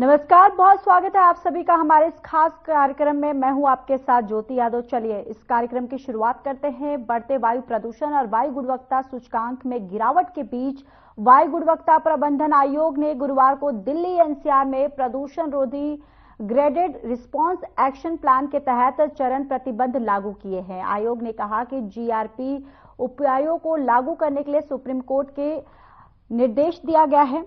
नमस्कार, बहुत स्वागत है आप सभी का हमारे इस खास कार्यक्रम में। मैं हूं आपके साथ ज्योति यादव। चलिए इस कार्यक्रम की शुरुआत करते हैं। बढ़ते वायु प्रदूषण और वायु गुणवत्ता सूचकांक में गिरावट के बीच वायु गुणवत्ता प्रबंधन आयोग ने गुरुवार को दिल्ली एनसीआर में प्रदूषण रोधी ग्रेडेड रिस्पांस एक्शन प्लान के तहत चरण प्रतिबंध लागू किए हैं। आयोग ने कहा कि जीआरपी उपायों को लागू करने के लिए सुप्रीम कोर्ट के निर्देश दिया गया है।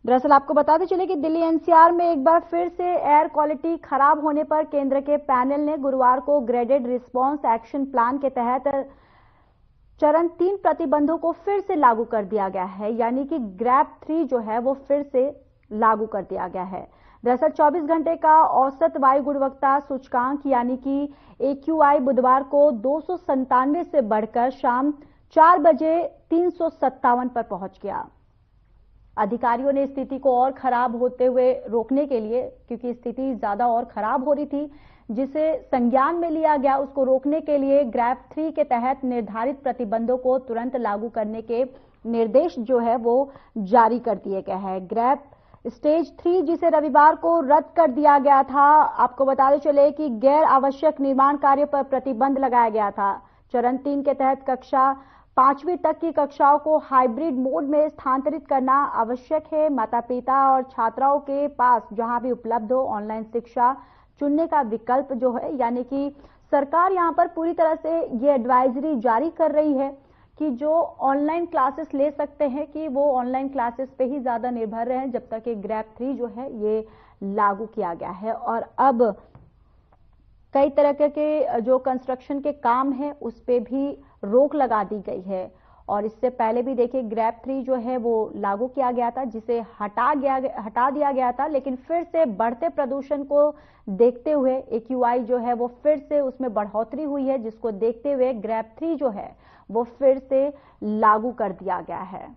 दरअसल आपको बताते चले कि दिल्ली एनसीआर में एक बार फिर से एयर क्वालिटी खराब होने पर केंद्र के पैनल ने गुरुवार को ग्रेडेड रिस्पांस एक्शन प्लान के तहत चरण 3 प्रतिबंधों को फिर से लागू कर दिया गया है, यानी कि ग्रैप 3 जो है वो फिर से लागू कर दिया गया है। दरअसल 24 घंटे का औसत वायु गुणवत्ता सूचकांक यानी कि AQI बुधवार को 297 से बढ़कर शाम 4 बजे 357 पर पहुंच गया। अधिकारियों ने स्थिति को और खराब होते हुए रोकने के लिए, क्योंकि स्थिति ज्यादा और खराब हो रही थी, जिसे संज्ञान में लिया गया, उसको रोकने के लिए ग्रैप 3 के तहत निर्धारित प्रतिबंधों को तुरंत लागू करने के निर्देश जो है वो जारी कर दिए गए हैं। ग्रैप स्टेज 3 जिसे रविवार को रद्द कर दिया गया था, आपको बताते चले कि गैर आवश्यक निर्माण कार्य पर प्रतिबंध लगाया गया था। चरण 3 के तहत कक्षा 5वीं तक की कक्षाओं को हाइब्रिड मोड में स्थानांतरित करना आवश्यक है। माता पिता और छात्राओं के पास जहां भी उपलब्ध हो ऑनलाइन शिक्षा चुनने का विकल्प जो है, यानी कि सरकार यहां पर पूरी तरह से ये एडवाइजरी जारी कर रही है कि जो ऑनलाइन क्लासेस ले सकते हैं कि वो ऑनलाइन क्लासेस पे ही ज्यादा निर्भर रहे जब तक कि ग्रैप 3 जो है ये लागू किया गया है। और अब कई तरह के जो कंस्ट्रक्शन के काम है उस पे भी रोक लगा दी गई है। और इससे पहले भी देखिए ग्रैप 3 जो है वो लागू किया गया था, जिसे हटा दिया गया था, लेकिन फिर से बढ़ते प्रदूषण को देखते हुए AQI जो है वो फिर से उसमें बढ़ोतरी हुई है, जिसको देखते हुए ग्रैप 3 जो है वो फिर से लागू कर दिया गया है।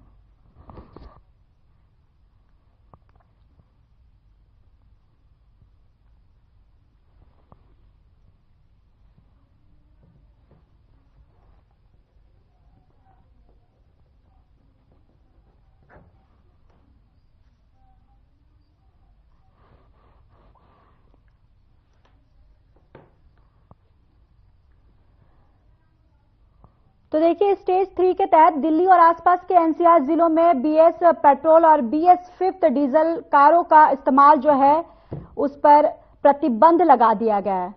तो देखिए स्टेज 3 के तहत दिल्ली और आसपास के एनसीआर जिलों में BS पेट्रोल और BS 5 डीजल कारों का इस्तेमाल जो है उस पर प्रतिबंध लगा दिया गया है।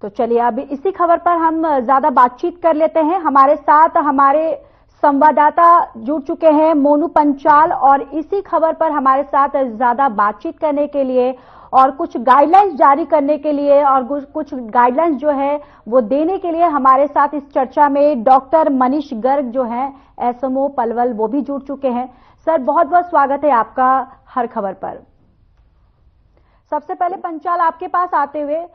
तो चलिए अब इसी खबर पर हम ज्यादा बातचीत कर लेते हैं। हमारे साथ हमारे संवाददाता जुड़ चुके हैं मोनू पंचाल, और इसी खबर पर हमारे साथ ज्यादा बातचीत करने के लिए और कुछ गाइडलाइंस जारी करने के लिए और कुछ गाइडलाइंस जो है वो देने के लिए हमारे साथ इस चर्चा में डॉक्टर मनीष गर्ग जो है SMO पलवल वो भी जुड़ चुके हैं। सर बहुत बहुत स्वागत है आपका हर खबर पर। सबसे पहले पंचाल आपके पास आते हुए,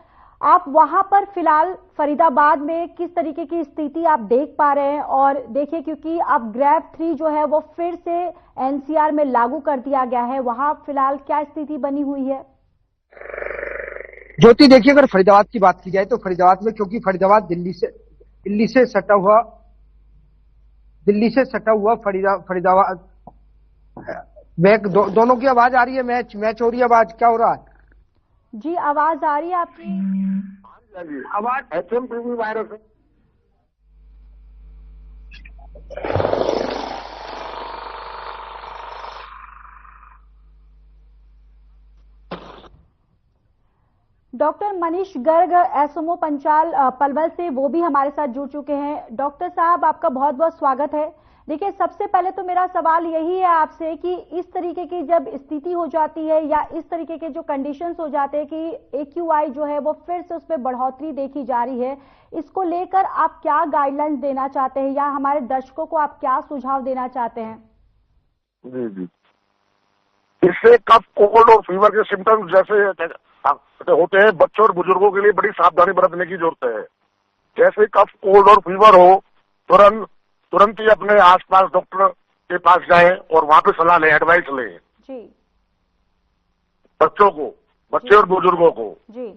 आप वहां पर फिलहाल फरीदाबाद में किस तरीके की स्थिति आप देख पा रहे हैं? और देखिए क्योंकि अब ग्रैप 3 जो है वो फिर से एनसीआर में लागू कर दिया गया है, वहां फिलहाल क्या स्थिति बनी हुई है? ज्योति देखिए, अगर फरीदाबाद की बात की जाए तो फरीदाबाद में, क्योंकि फरीदाबाद दिल्ली से सटा हुआ फरीदाबाद दोनों की आवाज आ रही है। मैच हो रही है, आवाज क्या हो रहा है? जी आवाज आ रही है आपकी। आवाज HMPV वायरस है। डॉक्टर मनीष गर्ग SMO पंचाल पलवल से वो भी हमारे साथ जुड़ चुके हैं। डॉक्टर साहब आपका बहुत बहुत स्वागत है। देखिए सबसे पहले तो मेरा सवाल यही है आपसे कि इस तरीके की जब स्थिति हो जाती है या इस तरीके के जो कंडीशंस हो जाते हैं कि AQI जो है वो फिर से उसमें बढ़ोतरी देखी जा रही है, इसको लेकर आप क्या गाइडलाइंस देना चाहते हैं या हमारे दर्शकों को आप क्या सुझाव देना चाहते हैं? जी जी, इससे कफ, कोल्ड और फीवर के सिम्टम्स जैसे होते हैं, बच्चों और बुजुर्गों के लिए बड़ी सावधानी बरतने की जरूरत है। जैसे कफ, कोल्ड और फीवर हो तुरंत ही अपने आसपास डॉक्टर के पास जाए और वहां पे सलाह लें, एडवाइस लें जी। बच्चों को, बच्चे और बुजुर्गों को। जी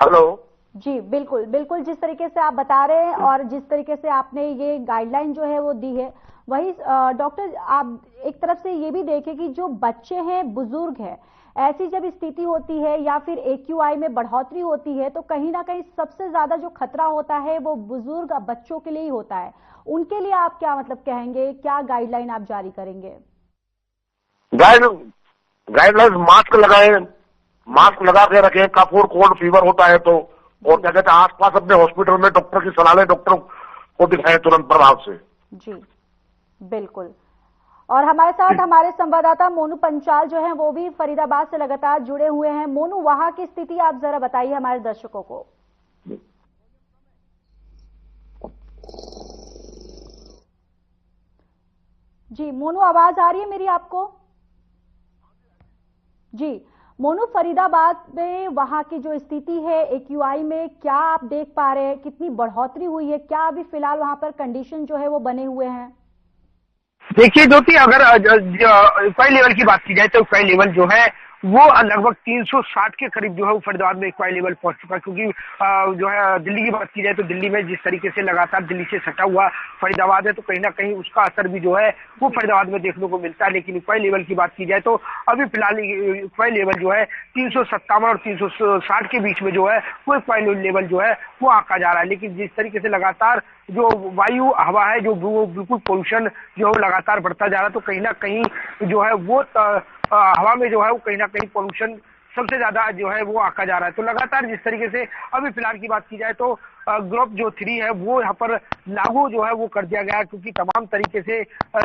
हेलो जी, बिल्कुल बिल्कुल, जिस तरीके से आप बता रहे हैं और जिस तरीके से आपने ये गाइडलाइन जो है वो दी है, वही डॉक्टर आप एक तरफ से ये भी देखें कि जो बच्चे हैं, बुजुर्ग हैं, ऐसी जब स्थिति होती है या फिर AQI में बढ़ोतरी होती है तो कहीं ना कहीं सबसे ज्यादा जो खतरा होता है वो बुजुर्ग बच्चों के लिए ही होता है। उनके लिए आप क्या मतलब कहेंगे, क्या गाइडलाइन आप जारी करेंगे? गाइडलाइंस मास्क लगाएं, मास्क लगा के रखें, कफ और कोल्ड फीवर होता है तो, और क्या कहते हैं आसपास अपने हॉस्पिटल में डॉक्टर की सलाह लें, डॉक्टर को दिखाएं तुरंत प्रभाव से। जी बिल्कुल। और हमारे साथ हमारे संवाददाता मोनू पंचाल जो है वो भी फरीदाबाद से लगातार जुड़े हुए हैं। मोनू, वहां की स्थिति आप जरा बताइए हमारे दर्शकों को। जी मोनू, आवाज आ रही है मेरी आपको? जी मोनू, फरीदाबाद में वहां की जो स्थिति है AQI में, क्या आप देख पा रहे हैं, कितनी बढ़ोतरी हुई है, क्या अभी फिलहाल वहां पर कंडीशन जो है वो बने हुए हैं? देखिए ज्योति, अगर एक्वाई लेवल की बात की जाए तो एक्वाई लेवल जो है वो लगभग 360 के करीब जो है वो फरीदाबाद में एक्वाई लेवल पहुंच चुका है। क्योंकि जो है दिल्ली की बात की जाए तो दिल्ली में जिस तरीके से लगातार दिल्ली से सटा हुआ फरीदाबाद है तो कहीं ना कहीं उसका असर भी जो है वो फरीदाबाद में देखने को मिलता है। लेकिन एक्वाई लेवल की बात की जाए तो अभी फिलहाल एक्वाई लेवल जो है 357 और 360 के बीच में जो है वो एक्वाई लेवल जो है वो आंका जा रहा है। लेकिन जिस तरीके से लगातार जो वायु हवा है जो बिल्कुल पोल्यूशन जो है लगातार बढ़ता जा रहा है तो कहीं ना कहीं जो है वो हवा में जो है वो कहीं ना कहीं पोल्यूशन सबसे ज्यादा जो है वो आका जा रहा है। तो लगातार जिस तरीके से अभी फिलहाल की बात की जाए तो ग्रुप जो 3 है वो यहाँ पर लागू जो है वो कर दिया गया है। क्योंकि तमाम तरीके से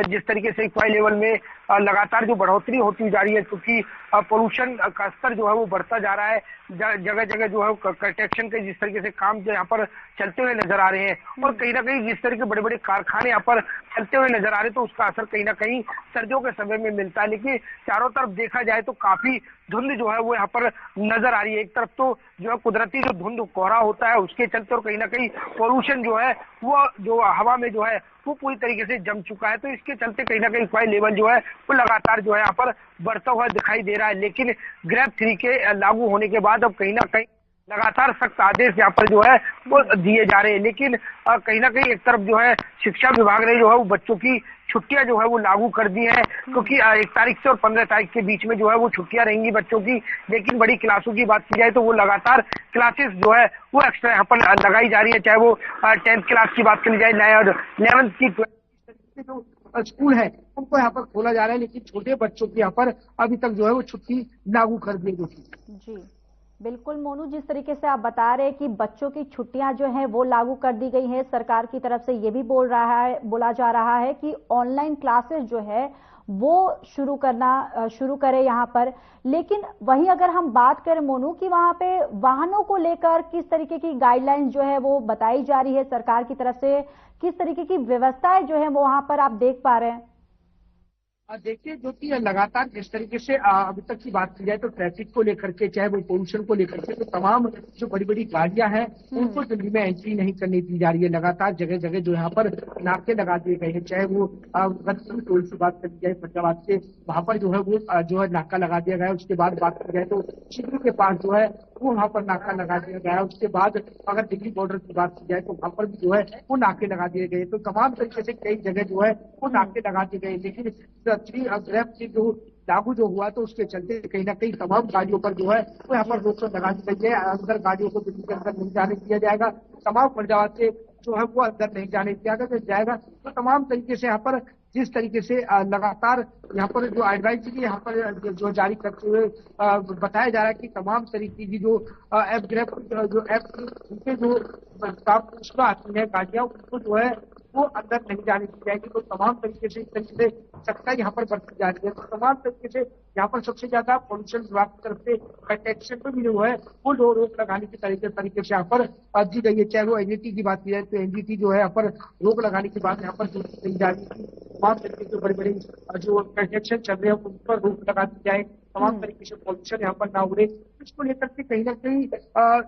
जिस तरीके से एक्वाई लेवल में लगातार जो बढ़ोतरी होती जा रही है, क्योंकि पोल्यूशन का स्तर जो है वो बढ़ता जा रहा है, जगह जगह जो है कंस्ट्रक्शन के जिस तरीके से काम जो यहाँ पर चलते हुए नजर आ रहे हैं और कहीं ना कहीं जिस तरीके बड़े बड़े कारखाने यहाँ पर चलते हुए नजर आ रहे हैं तो उसका असर कहीं ना कहीं सर्दियों के समय में मिलता है। लेकिन चारों तरफ देखा जाए तो काफी धुंध जो है वो यहाँ पर नजर आ रही है। एक तरफ तो जो है कुदरती जो धुंध कोहरा होता है उसके चलते और कहीं ना कहीं पोल्यूशन जो है वो जो हवा में जो है वो पूरी तरीके से जम चुका है। तो इसके चलते कहीं ना कहीं एक्वाई लेवल जो है वो लगातार जो है यहाँ पर बढ़ता हुआ दिखाई दे रहा है। लेकिन ग्रेप 3 के लागू होने के बाद अब कहीं ना कहीं लगातार सख्त आदेश यहाँ पर जो है वो दिए जा रहे हैं। लेकिन कहीं ना कहीं एक तरफ जो है शिक्षा विभाग ने जो है वो बच्चों की छुट्टियां जो है वो लागू कर दी है। क्योंकि 1 तारीख से और 15 तारीख के बीच में जो है वो छुट्टियां रहेंगी बच्चों की। लेकिन बड़ी क्लासों की बात की जाए तो वो लगातार क्लासेस जो है वो एक्स्ट्रा यहाँ पर लगाई जा रही है, चाहे वो 10th क्लास की बात करी जाए, 9 और 11th की जो स्कूल है उनको यहाँ पर खोला जा रहा है। लेकिन छोटे बच्चों की यहाँ पर अभी तक जो है वो छुट्टी लागू कर दी गई थी। जी बिल्कुल मोनू, जिस तरीके से आप बता रहे हैं कि बच्चों की छुट्टियां जो हैं वो लागू कर दी गई हैं, सरकार की तरफ से ये भी बोला जा रहा है कि ऑनलाइन क्लासेस जो है वो शुरू करें यहाँ पर। लेकिन वहीं अगर हम बात करें मोनू कि वहां पे वाहनों को लेकर किस तरीके की गाइडलाइंस जो है वो बताई जा रही है सरकार की तरफ से, किस तरीके की व्यवस्थाएं जो है वो वहां पर आप देख पा रहे हैं? देखिए जो कि लगातार जिस तरीके से अभी तक की बात की जाए तो ट्रैफिक को लेकर के, चाहे वो पोल्यूशन को लेकर के, तो तमाम जो बड़ी बड़ी गाड़ियां हैं उनको दिल्ली में एंट्री नहीं करने दी जा रही है। लगातार जगह जगह जो यहाँ पर नाके लगा दिए गए हैं, चाहे वो टोल की बात करी जाए फरीदाबाद से, वहां पर जो है वो जो है नाका लगा दिया गया है। उसके बाद बात की जाए तो चित्र के पास जो है वो वहाँ पर नाका लगा दिया गया है। उसके बाद अगर दिल्ली बॉर्डर की बात की जाए तो वहां पर भी जो है वो नाके लगा दिए गए। तो तमाम तरीके से कई जगह जो है वो नाके लगा दिए गए। लेकिन ग्रेप से जो लागू जो हुआ तो उसके चलते कहीं ना कहीं तमाम गाड़ियों पर जो है वो यहाँ पर रोक लगा दी गई है। अंदर गाड़ियों को दिल्ली के अंदर नहीं जाने दिया जाएगा। तमाम फरीदाबाद से जो है वो अंदर नहीं जाने दिया जाएगा। तो तमाम तरीके से यहाँ पर जिस तरीके से लगातार यहाँ पर जो एडवाइजरी यहाँ पर जो जारी करते हुए बताया जा रहा है कि तमाम तरीके की जो ऐप ग्रेप जो ऐप उनके जो आती है गाड़ियां उनको जो है वो अंदर नहीं जाने दी जाएगी। तो तमाम तरीके से इस तरीके से सख्ताई यहाँ पर बरती जा रही है। तो तमाम तरीके से यहाँ पर सबसे ज्यादा पोल्यूशन विभाग की तरफ से कंस्ट्रक्शन पे भी जो है वो रोक लगाने की तरीके से यहाँ पर दी गई है। चाहे वो एनजीटी की बात की जाए तो एनजीटी जो है यहाँ पर रोक लगाने की बात यहाँ पर की जा रही थी, तमाम तरीके के बड़े बड़े जो कंस्ट्रक्शन चल रहे हैं उन पर रोक लगा दी जाए, तमाम तरीके से पॉल्यूशन यहाँ पर ना उड़े। इसको लेकर के कहीं ना कहीं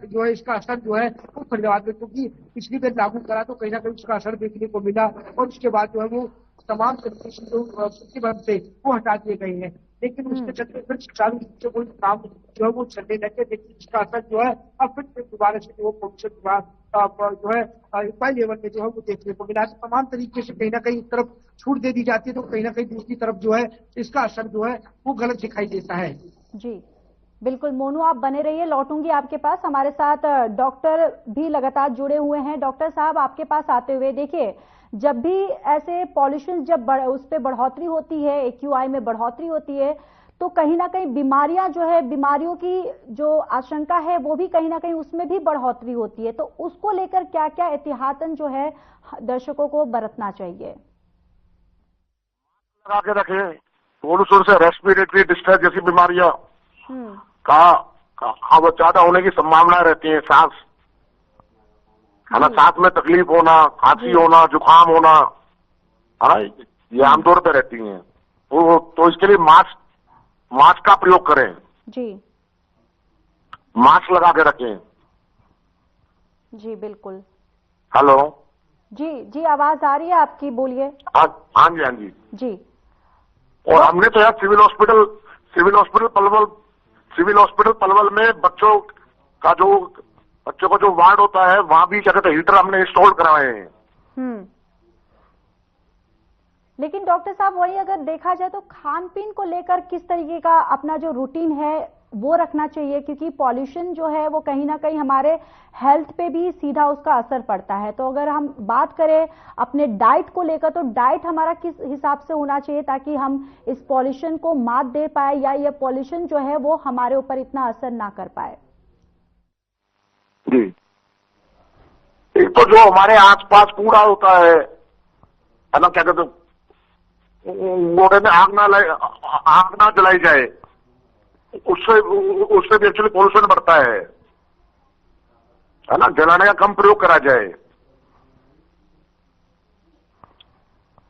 जो है इसका असर जो है वो फरीदाबाद में, क्योंकि पिछली बार लागू करा तो कहीं ना कहीं उसका असर देखने को मिला और उसके बाद जो है वो तमाम तरीके से जो प्रतिबंध थे वो हटा दिए गए हैं। लेकिन उसके चलते फिर सुचारू रूप से कोई काम जो है वो चलने लगे, लेकिन इसका असर जो है अब फिर दोबारा से वो पॉल्यूशन जो है हाई लेवल में जो है वो देखने को मिला। तमाम तरीके से कहीं ना कहीं एक तरफ छूट दे दी जाती है तो कहीं ना कहीं दूसरी तरफ जो है इसका असर जो है वो गलत दिखाई देता है। जी बिल्कुल मोनू, आप बने रहिए, लौटूंगी आपके पास। हमारे साथ डॉक्टर भी लगातार जुड़े हुए हैं। डॉक्टर साहब, आपके पास आते हुए, देखिए जब भी ऐसे पॉल्यूशन जब उस पर बढ़ोतरी होती है, AQI में बढ़ोतरी होती है, तो कहीं ना कहीं बीमारियां जो है, बीमारियों की जो आशंका है वो भी कहीं ना कहीं उसमें भी बढ़ोतरी होती है। तो उसको लेकर क्या क्या एहतियातन जो है दर्शकों को बरतना चाहिए? लगा के रखें, पॉल्यूशन से रेस्पिरेटरी डिस्ट्रेस जैसी बीमारियां का वो ज्यादा होने की संभावना रहती है। सांस है ना, सांस में तकलीफ होना, खांसी होना, जुकाम होना, है ना, ये आमतौर पर रहती हैं। तो इसके लिए मास्क का प्रयोग करें जी, मास्क लगा के रखें। जी बिल्कुल। हेलो, जी जी, आवाज आ रही है आपकी, बोलिए। हाँ जी, हाँ जी जी। और हमने तो यार सिविल हॉस्पिटल पलवल में बच्चों का जो वार्ड होता है वहां भी क्या कहते हैं हीटर हमने इंस्टॉल कराए हैं। लेकिन डॉक्टर साहब, वही अगर देखा जाए तो खान पीन को लेकर किस तरीके का अपना जो रूटीन है वो रखना चाहिए, क्योंकि पॉल्यूशन जो है वो कहीं ना कहीं हमारे हेल्थ पे भी सीधा उसका असर पड़ता है। तो अगर हम बात करें अपने डाइट को लेकर, तो डाइट हमारा किस हिसाब से होना चाहिए ताकि हम इस पॉल्यूशन को मात दे पाए, या ये पॉल्यूशन जो है वो हमारे ऊपर इतना असर ना कर पाए? जी, एक तो जो हमारे आसपास कूड़ा होता है ना, क्या कहते गोड़े में आग ना जलाई जाए, उससे भी एक्चुअली पॉल्यूशन बढ़ता है ना। जलाने का कम प्रयोग करा जाए।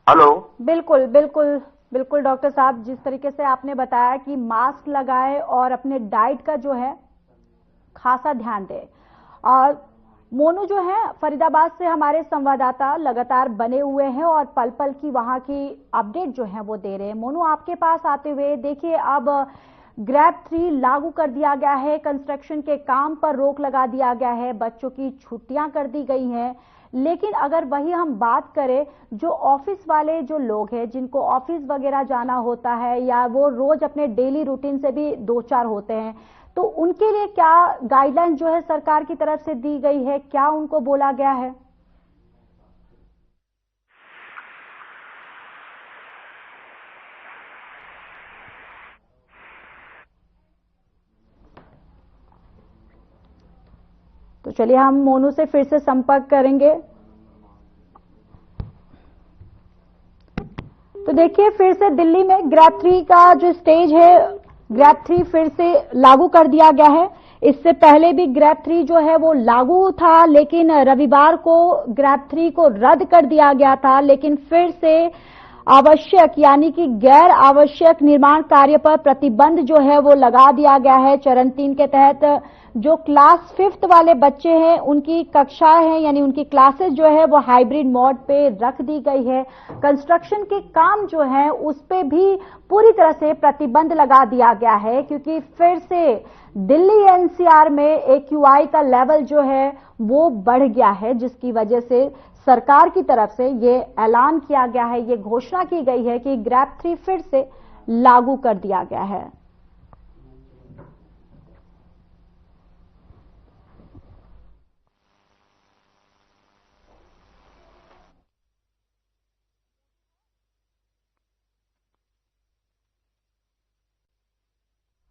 हेलो, बिल्कुल बिल्कुल बिल्कुल डॉक्टर साहब, जिस तरीके से आपने बताया कि मास्क लगाए और अपने डाइट का जो है खासा ध्यान दें। और मोनू जो है फरीदाबाद से हमारे संवाददाता लगातार बने हुए हैं और पल पल की वहां की अपडेट जो है वो दे रहे हैं। मोनू, आपके पास आते हुए, देखिए अब ग्रैब 3 लागू कर दिया गया है, कंस्ट्रक्शन के काम पर रोक लगा दिया गया है, बच्चों की छुट्टियां कर दी गई हैं। लेकिन अगर वही हम बात करें, जो ऑफिस वाले जो लोग हैं जिनको ऑफिस वगैरह जाना होता है या वो रोज अपने डेली रूटीन से भी दो चार होते हैं, तो उनके लिए क्या गाइडलाइन जो है सरकार की तरफ से दी गई है, क्या उनको बोला गया है? तो चलिए हम मोनू से फिर से संपर्क करेंगे। तो देखिए, फिर से दिल्ली में ग्रैब 3 का जो स्टेज है, ग्रैब 3 फिर से लागू कर दिया गया है। इससे पहले भी ग्रैब 3 जो है वो लागू था, लेकिन रविवार को ग्रैब 3 को रद्द कर दिया गया था। लेकिन फिर से आवश्यक यानी कि गैर आवश्यक निर्माण कार्य पर प्रतिबंध जो है वो लगा दिया गया है। चरण 3 के तहत जो क्लास 5th वाले बच्चे हैं उनकी कक्षाएं हैं यानी उनकी क्लासेस जो है वो हाइब्रिड मोड पे रख दी गई है। कंस्ट्रक्शन के काम जो है उस पे भी पूरी तरह से प्रतिबंध लगा दिया गया है, क्योंकि फिर से दिल्ली NCR में AQI का लेवल जो है वो बढ़ गया है, जिसकी वजह से सरकार की तरफ से ये ऐलान किया गया है, ये घोषणा की गई है कि ग्रैब 3 फिर से लागू कर दिया गया है।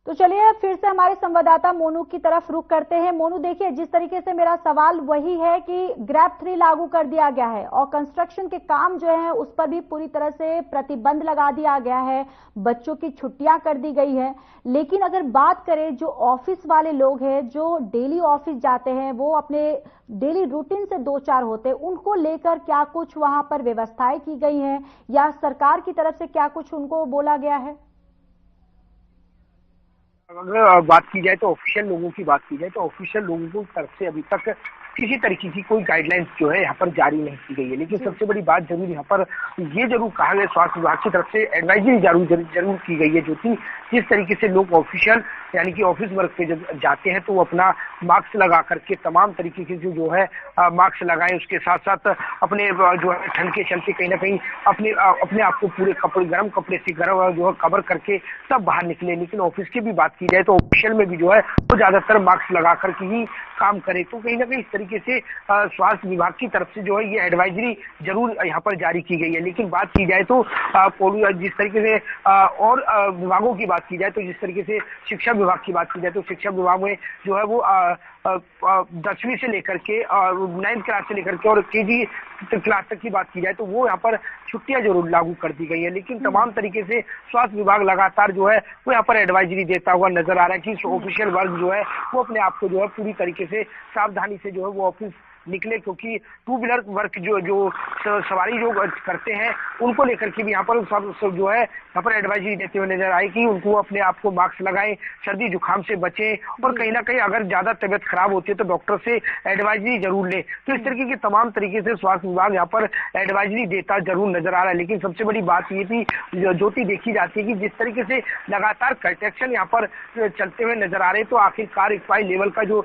तो चलिए फिर से हमारे संवाददाता मोनू की तरफ रुख करते हैं। मोनू, देखिए, जिस तरीके से मेरा सवाल वही है कि ग्रैब 3 लागू कर दिया गया है और कंस्ट्रक्शन के काम जो है उस पर भी पूरी तरह से प्रतिबंध लगा दिया गया है, बच्चों की छुट्टियां कर दी गई है। लेकिन अगर बात करें जो ऑफिस वाले लोग हैं, जो डेली ऑफिस जाते हैं, वो अपने डेली रूटीन से दो चार होते हैं, उनको लेकर क्या कुछ वहां पर व्यवस्थाएं की गई हैं या सरकार की तरफ से क्या कुछ उनको बोला गया है? अगर बात की जाए तो ऑफिशियल लोगों की बात की जाए तो ऑफिशियल लोगों की तरफ से अभी तक किसी तरीके की कोई गाइडलाइंस जो है यहाँ पर जारी नहीं की गई है। लेकिन सबसे बड़ी बात जरूर यहाँ पर ये जरूर कहा गया, स्वास्थ्य विभाग की तरफ से एडवाइजरी जरूर की गई है, जो कि जिस तरीके से लोग ऑफिशियल यानी कि ऑफिस वर्क पे जब जाते हैं तो वो अपना मास्क लगा करके तमाम तरीके के जो है मास्क लगाएं। उसके साथ साथ अपने जो है ठंड के चलते कहीं ना कहीं अपने आप को पूरे कपड़े, गर्म कपड़े से गर्म जो है कवर करके तब बाहर निकले। लेकिन ऑफिस की भी बात की जाए तो ऑफिशियल में भी जो है वो ज्यादातर मास्क लगा करके ही काम करे। तो कहीं ना कहीं इस तरीके से स्वास्थ्य विभाग की तरफ से जो है ये एडवाइजरी जरूर यहाँ पर जारी की गई है। लेकिन बात की जाए तो जिस तरीके से और विभागों की बात की जाए तो जिस तरीके से शिक्षा विभाग की बात की जाए तो शिक्षा विभाग में जो है वो 10वीं से लेकर के 9th क्लास से लेकर के और केजी क्लास तक की बात की जाए तो वो यहाँ पर छुट्टियां जरूर लागू कर दी गई है। लेकिन तमाम तरीके से स्वास्थ्य विभाग लगातार जो है वो यहाँ पर एडवाइजरी देता हुआ नजर आ रहा है कि ऑफिशियल वर्ग जो है वो अपने आप को जो है पूरी तरीके से सावधानी से जो है वो ऑफिस निकले, क्योंकि टू व्हीलर वर्क जो सवारी जो करते हैं उनको लेकर के भी यहाँ पर सब जो है यहाँ पर एडवाइजरी देते हुए नजर आए कि उनको अपने आप को मास्क लगाएं, सर्दी जुकाम से बचें और कहीं ना कहीं अगर ज्यादा तबियत खराब होती है तो डॉक्टर से एडवाइजरी जरूर लें। तो इस तरीके की तमाम तरीके से स्वास्थ्य विभाग यहाँ पर एडवाइजरी देता जरूर नजर आ रहा है। लेकिन सबसे बड़ी बात ये थी ज्योति देखी जाती है कि जिस तरीके से लगातार कंस्ट्रक्शन यहाँ पर चलते हुए नजर आ रहे हैं तो आखिरकार इक्वाई लेवल का जो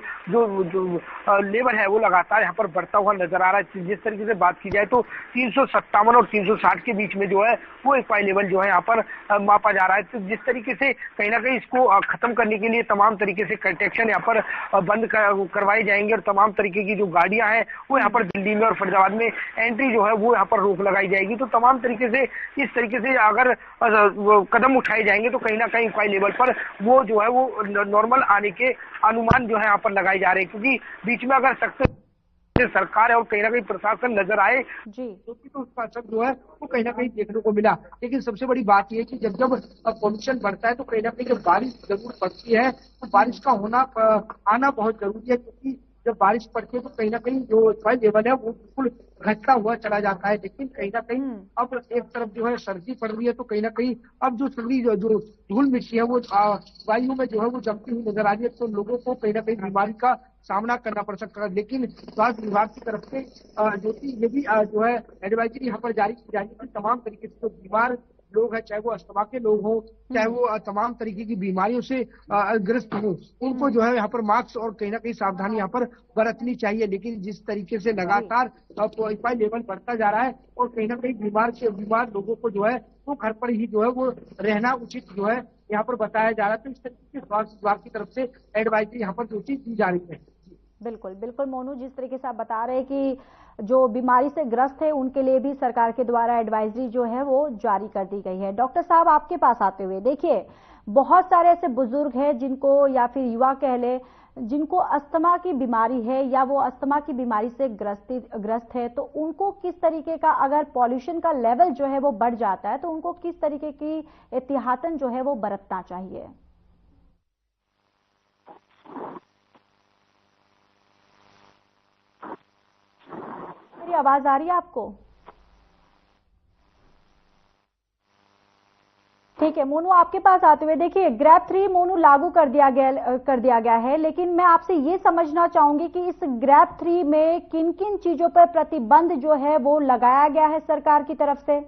लेवल है वो लगातार यहाँ पर बढ़ता हुआ नजर आ रहा है। जिस तरीके से बात की जाए तो 357 और 360 के बीच में जो है वो इक्वाई लेवल जो है यहाँ पर मापा जा रहा है। तो जिस तरीके से कहीं ना कहीं इसको खत्म करने के लिए तमाम तरीके से कंस्ट्रक्शन यहाँ पर बंद करवाए जाएंगे और तमाम तरीके की जो गाड़ियां हैं वो यहाँ पर दिल्ली में और फरीदाबाद में एंट्री जो है वो यहाँ पर रोक लगाई जाएगी। तो तमाम तरीके से इस तरीके से अगर कदम उठाए जाएंगे तो कहीं ना कहीं इक्वाई लेवल पर वो जो है वो नॉर्मल आने के अनुमान जो है यहाँ पर लगाए जा रहे हैं, क्योंकि बीच में अगर सख्त सरकार है और कहीं ना कहीं प्रशासन नजर आए जी तो उसका असर जो है वो कहीं ना कहीं देखने को मिला। लेकिन सबसे बड़ी बात यह है कि जब पॉल्यूशन बढ़ता है तो कहीं ना कहीं जब बारिश जरूर पड़ती है तो बारिश का आना बहुत जरूरी है, क्योंकि जब बारिश पड़ती है तो कहीं ना कहीं जो सॉइल लेवल है वो बिल्कुल घटता हुआ चला जाता है। लेकिन कहीं ना कहीं अब एक तरफ जो है सर्दी पड़ रही है तो कहीं ना कहीं अब जो सर्दी जो धूल मिट्टी है वो वायु में जो है वो जमती हुई नजर आ रही है, तो लोगों को कहीं ना कहीं बीमारी का सामना करना पड़ सकता है। लेकिन स्वास्थ्य विभाग की तरफ से जो कि ये भी जो है एडवाइजरी यहाँ पर जारी की जाएगी कि तमाम तरीके से जो बीमार लोग हैं, चाहे वो अस्थमा के लोग हों, चाहे वो तमाम तरीके की बीमारियों से ग्रस्त हों, उनको जो है यहाँ पर मास्क और कहीं ना कहीं सावधानी यहाँ पर बरतनी चाहिए। लेकिन जिस तरीके से लगातार इक्वाई लेवल बढ़ता जा रहा है और कहीं ना कहीं बीमार लोगों को जो है वो घर पर ही जो है वो रहना उचित जो है यहाँ पर बताया जा रहा है। तो इस तरीके से स्वास्थ्य विभाग की तरफ से एडवाइजरी यहाँ पर जो चीज दी जा रही है। बिल्कुल बिल्कुल मोनू, जिस तरीके से आप बता रहे हैं कि जो बीमारी से ग्रस्त है उनके लिए भी सरकार के द्वारा एडवाइजरी जो है वो जारी कर दी गई है। डॉक्टर साहब, आपके पास आते हुए, देखिए, बहुत सारे ऐसे बुजुर्ग हैं जिनको या फिर युवा कह ले जिनको अस्थमा की बीमारी है या वो अस्थमा की बीमारी से ग्रस्त है, तो उनको किस तरीके का, अगर पॉल्यूशन का लेवल जो है वो बढ़ जाता है तो उनको किस तरीके की एहतियातन जो है वो बरतना चाहिए? मेरी आवाज आ रही है आपको? ठीक है मोनू, आपके पास आते हुए, देखिए, ग्रैब 3 मोनू लागू कर दिया गया है, लेकिन मैं आपसे ये समझना चाहूंगी कि इस ग्रैब 3 में किन किन चीजों पर प्रतिबंध जो है वो लगाया गया है सरकार की तरफ से?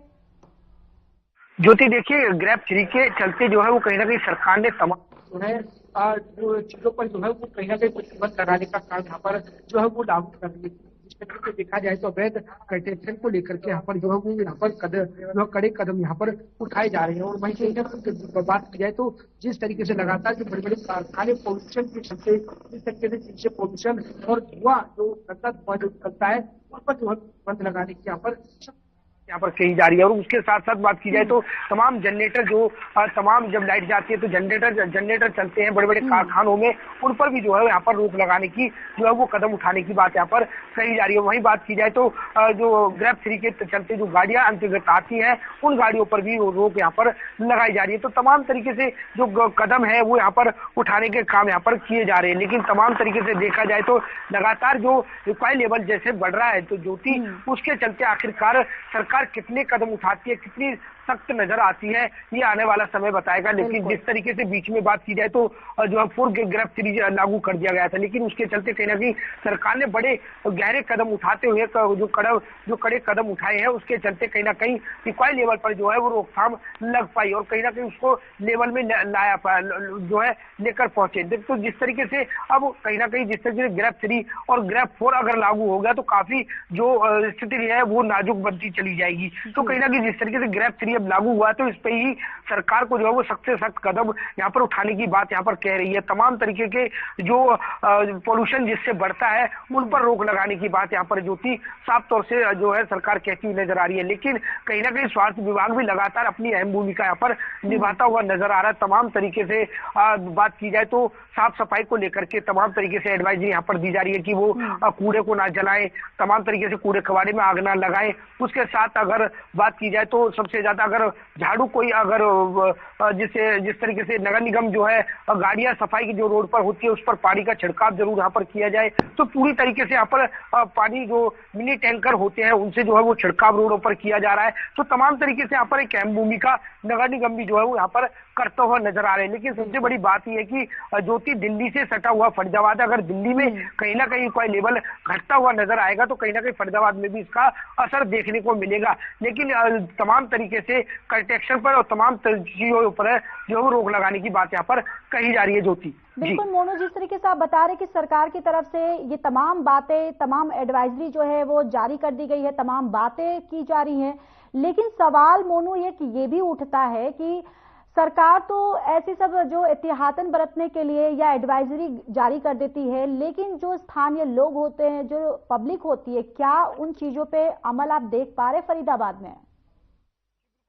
ज्योति, देखिए, ग्रैब 3 के चलते जो है वो कहीं ना कहीं सरकार ने तमाम जो है जो चीजों पर जो है वो कहीं ना कहीं प्रतिबंध लगाने का काम यहाँ पर जो है वो लागू कर रही है। से देखा जाए तो अवैध कंस्ट्रक्शन को लेकर के यहाँ पर जो है वो यहाँ पर कड़े कदम यहाँ पर उठाए जा रहे हैं। और वहीं कहीं बात की जाए तो जिस तरीके से लगातार जो बड़े बड़े कारखाने पॉल्यूशन के चलते, जिस तरीके से जिनसे पॉल्यूशन और धुआं जो गंदा धुआं जो निकलता है उन पर जो है प्रतिबंध लगाने की यहाँ पर यहाँ पर कही जा रही है। और उसके साथ साथ बात की जाए तो तमाम जनरेटर जो तमाम जब लाइट जाती है तो जनरेटर चलते हैं बड़े बड़े कारखानों में, उन पर भी जो है यहाँ पर रोक लगाने की जो है वो कदम उठाने की बात यहाँ पर कही जा रही है। वहीं बात की जाए तो जो ग्रैब 3 के चलते जो गाड़ियां अंतर्गत आती हैं उन गाड़ियों पर भी रोक यहाँ पर लगाई जा रही है। तो तमाम तरीके से जो कदम है वो यहाँ पर उठाने के काम यहाँ पर किए जा रहे हैं। लेकिन तमाम तरीके से देखा जाए तो लगातार जो रिक्वायर लेवल जैसे बढ़ रहा है तो ज्योति उसके चलते आखिरकार सरकार कितने कदम उठाती है, कितनी सख्त नजर आती है, ये आने वाला समय बताएगा। लेकिन जिस तरीके से बीच में बात की जाए तो जो है 4 ग्रैब 3 लागू कर दिया गया था, लेकिन उसके चलते कहीं ना कहीं सरकार ने बड़े गहरे कदम उठाते हुए जो कड़े कदम उठाए हैं उसके चलते कहीं ना कहीं रिक्वायर लेवल पर जो है वो रोकथाम लग पाई और कहीं ना कहीं उसको लेवल में लाया जो है लेकर पहुंचे। तो जिस तरीके से अब कहीं ना कहीं जिस तरीके से ग्रैब 3 और ग्रैब 4 अगर लागू हो गया तो काफी जो स्थिति है वो नाजुक बनती चली जाएगी। तो कहीं ना कहीं जिस तरीके से ग्रैब 3 अब लागू हुआ तो इस पे ही सरकार को जो है वो सख्त से सख्त कदम यहाँ पर उठाने की बात यहाँ पर कह रही है। तमाम तरीके के जो पोल्यूशन जिससे बढ़ता है उन पर रोक लगाने की बात यहाँ पर ज्योति साफ तौर से जो है सरकार कहती हुई नजर आ रही है। लेकिन कहीं ना कहीं स्वास्थ्य विभाग भी लगातार अपनी अहम भूमिका यहाँ पर निभाता हुआ नजर आ रहा है। तमाम तरीके से बात की जाए तो साफ सफाई को लेकर के तमाम तरीके से एडवाइजरी यहाँ पर दी जा रही है कि वो कूड़े को ना जलाएं, तमाम तरीके से कूड़े कबाड़े में आग ना लगाएं। उसके साथ अगर बात की जाए तो सबसे ज्यादा अगर झाड़ू कोई अगर जिस तरीके से नगर निगम जो है गाड़ियां सफाई की जो रोड पर होती है उस पर पानी का छिड़काव जरूर यहाँ पर किया जाए। तो पूरी तरीके से यहाँ पर पानी जो मिनी टैंकर होते हैं उनसे जो है वो छिड़काव रोडों पर किया जा रहा है। तो तमाम तरीके से यहाँ पर एक अहम भूमिका नगर निगम भी जो है वो यहाँ पर करता हुआ नजर आ रहे हैं। लेकिन सबसे बड़ी बात यह है कि ज्योति दिल्ली से सटा हुआ फरीदाबाद, अगर दिल्ली में कहीं ना कहीं कोई लेवल घटता हुआ नजर आएगा तो कहीं ना कहीं फरीदाबाद में भी इसका असर देखने को मिलेगा। लेकिन तमाम तरीके से कंस्ट्रक्शन पर और तमाम चीजों पर जो रोक लगाने की बात यहाँ पर कही जा रही है। ज्योति बिल्कुल मोनू, जिस तरीके से आप बता रहे कि सरकार की तरफ से ये तमाम बातें, तमाम एडवाइजरी जो है वो जारी कर दी गई है, तमाम बातें की जा रही हैं, लेकिन सवाल मोनू ये भी उठता है कि सरकार तो ऐसी सब जो एहतियातन बरतने के लिए या एडवाइजरी जारी कर देती है, लेकिन जो स्थानीय लोग होते हैं, जो पब्लिक होती है, क्या उन चीजों पे अमल आप देख पा रहे फरीदाबाद में?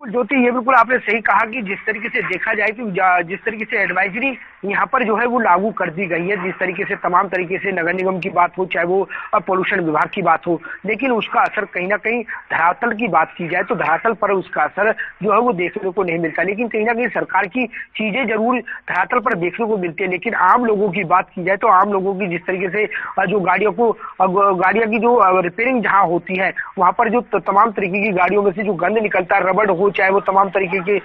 ज्योति ये बिल्कुल आपने सही कहा कि जिस तरीके से देखा जाए कि जिस तरीके से एडवाइजरी यहाँ पर जो है वो लागू कर दी गई है, जिस तरीके से तमाम तरीके से नगर निगम की बात हो चाहे वो पोल्यूशन विभाग की बात हो, लेकिन उसका असर कहीं ना कहीं धरातल की बात की जाए तो धरातल पर उसका असर जो है वो देखने को नहीं मिलता। लेकिन कहीं ना कहीं सरकार की चीजें जरूर धरातल पर देखने को मिलती है। लेकिन आम लोगों की बात की जाए तो आम लोगों की जिस तरीके से जो गाड़ियों की जो रिपेयरिंग जहाँ होती है वहां पर जो तमाम तरीके की गाड़ियों में से जो गंद निकलता है, रबड़ हो चाहे वो तमाम तरीके के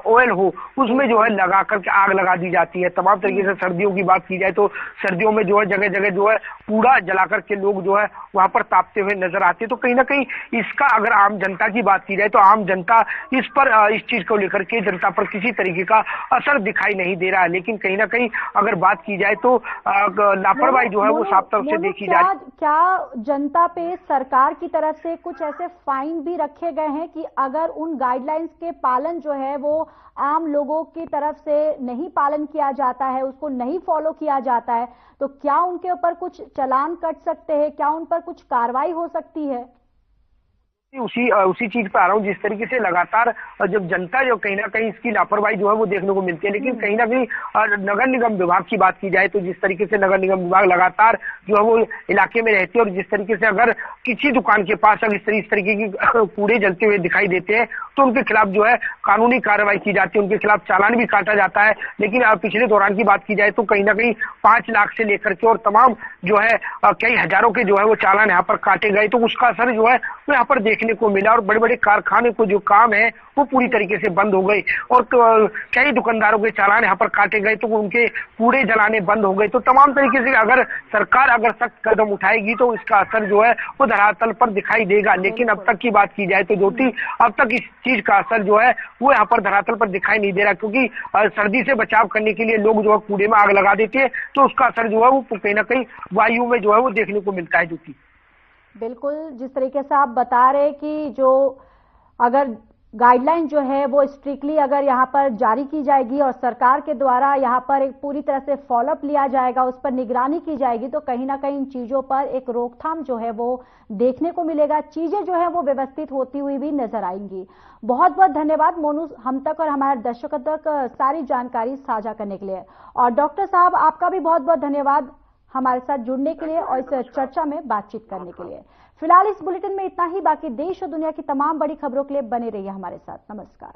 ऑयल हो, उसमें जो है लगा करके आग लगा दी जाती है। तमाम तरीके से सर्दियों की बात की जाए तो सर्दियों में जो है जगह जगह जो है कूड़ा जला करके लोग जो है वहां पर तापते हुए नजर आते हैं। तो कहीं ना कहीं इसका अगर आम जनता की बात की जाए तो आम जनता इस पर इस चीज को लेकर के जनता पर किसी तरीके का असर दिखाई नहीं दे रहा है। लेकिन कहीं ना कहीं अगर बात की जाए तो लापरवाही जो है वो साफ तौर से देखी जाए। क्या जनता पे सरकार की तरफ से कुछ ऐसे फाइन भी रखे गए हैं कि अगर उन गाइडलाइंस के पालन जो है वो आम लोगों की तरफ से नहीं पालन किया जाता है, उसको नहीं फॉलो किया जाता है, तो क्या उनके ऊपर कुछ चालान कट सकते हैं, क्या उन पर कुछ कार्रवाई हो सकती है? उसी चीज पे आ रहा हूँ। जिस तरीके से लगातार जब जनता जो कहीं ना कहीं इसकी लापरवाही जो है वो देखने को मिलती है, लेकिन कहीं ना कहीं नगर निगम विभाग की बात की जाए तो जिस तरीके से नगर निगम विभाग लगातार जो है वो इलाके में रहती है और जिस तरीके से अगर किसी दुकान के पास अगर इस तरीके की कूड़े जलते हुए दिखाई देते हैं तो उनके खिलाफ जो है कानूनी कार्रवाई की जाती है, उनके खिलाफ चालान भी काटा जाता है। लेकिन पिछले दौरान की बात की जाए तो कहीं ना कहीं 5 लाख से लेकर के और तमाम जो है कई हजारों के जो है वो चालान यहाँ पर काटे गए। तो उसका असर जो है वो यहाँ पर देखने को मिला और बड़े बड़े कारखाने को जो काम है वो पूरी तरीके से बंद हो गए और कई दुकानदारों के चालान यहाँ पर काटे गए तो उनके कूड़े जलाने बंद हो गए। तो तमाम तरीके से अगर सरकार सख्त कदम उठाएगी तो इसका असर जो है वो धरातल पर दिखाई देगा। लेकिन अब तक की बात की जाए तो ज्योति अब तक इस चीज का असर जो है वो यहाँ पर धरातल पर दिखाई नहीं दे रहा, क्योंकि सर्दी से बचाव करने के लिए लोग जो है कूड़े में आग लगा देते हैं तो उसका असर जो है वो कहीं ना कहीं वायु में जो है वो देखने को मिलता है। ज्योति बिल्कुल, जिस तरीके से आप बता रहे कि जो अगर गाइडलाइन जो है वो स्ट्रिक्टली अगर यहाँ पर जारी की जाएगी और सरकार के द्वारा यहाँ पर एक पूरी तरह से फॉलोअप लिया जाएगा, उस पर निगरानी की जाएगी, तो कहीं ना कहीं इन चीजों पर एक रोकथाम जो है वो देखने को मिलेगा। चीजें जो है वो व्यवस्थित होती हुई भी नजर आएंगी। बहुत बहुत धन्यवाद मोनू, हम तक और हमारे दर्शकों तक सारी जानकारी साझा करने के लिए। और डॉक्टर साहब, आपका भी बहुत बहुत धन्यवाद हमारे साथ जुड़ने के लिए और इस चर्चा में बातचीत करने के लिए। फिलहाल इस बुलेटिन में इतना ही। बाकी देश और दुनिया की तमाम बड़ी खबरों के लिए बने रहिए हमारे साथ। नमस्कार।